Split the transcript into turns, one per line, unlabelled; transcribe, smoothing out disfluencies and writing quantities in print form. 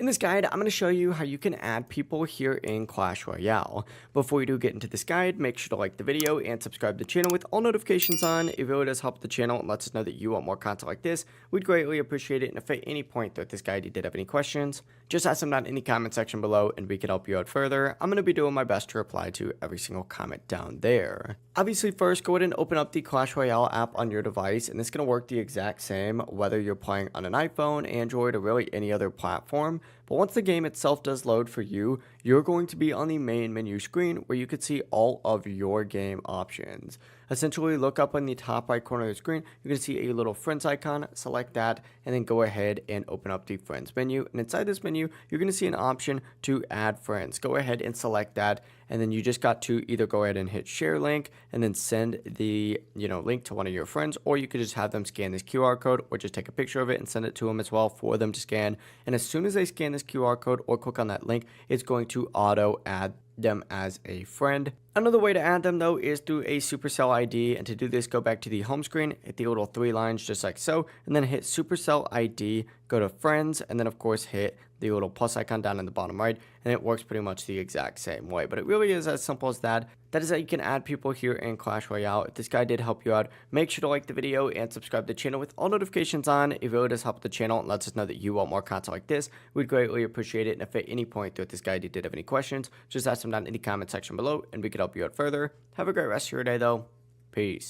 In this guide, I'm going to show you how you can add people here in Clash Royale. Before you do get into this guide, make sure to like the video and subscribe to the channel with all notifications on. It really does help the channel and lets us know that you want more content like this. We'd greatly appreciate it, and if at any point throughout this guide you did have any questions, just ask them down in the comment section below and we can help you out further. I'm going to be doing my best to reply to every single comment down there. Obviously, first go ahead and open up the Clash Royale app on your device, and it's going to work the exact same whether you're playing on an iPhone, Android, or really any other platform. But once the game itself does load for you, you're going to be on the main menu screen where you can see all of your game options. Essentially, look up on the top right corner of the screen, you're going to see a little friends icon, select that, and then go ahead and open up the friends menu. And inside this menu, you're going to see an option to add friends. Go ahead and select that, and then you just got to either go ahead and hit share link and then send the link to one of your friends, or you could just have them scan this QR code or just take a picture of it and send it to them as well for them to scan. And as soon as they scan this QR code or click on that link, it's going to auto add them as a friend. Another way to add them though is through a Supercell ID, and to do this, go back to the home screen, hit the little three lines just like so, and then hit Supercell ID, go to friends, and then of course hit the little plus icon down in the bottom right, and it works pretty much the exact same way. But it really is as simple as that. That is how you can add people here in Clash Royale. If this guide did help you out, make sure to like the video and subscribe to the channel with all notifications on. It really does help the channel and lets us know that you want more content like this. We'd greatly appreciate it, and if at any point throughout this guide you did have any questions, just ask them down in the comment section below and we could help you out further. Have a great rest of your day though. Peace.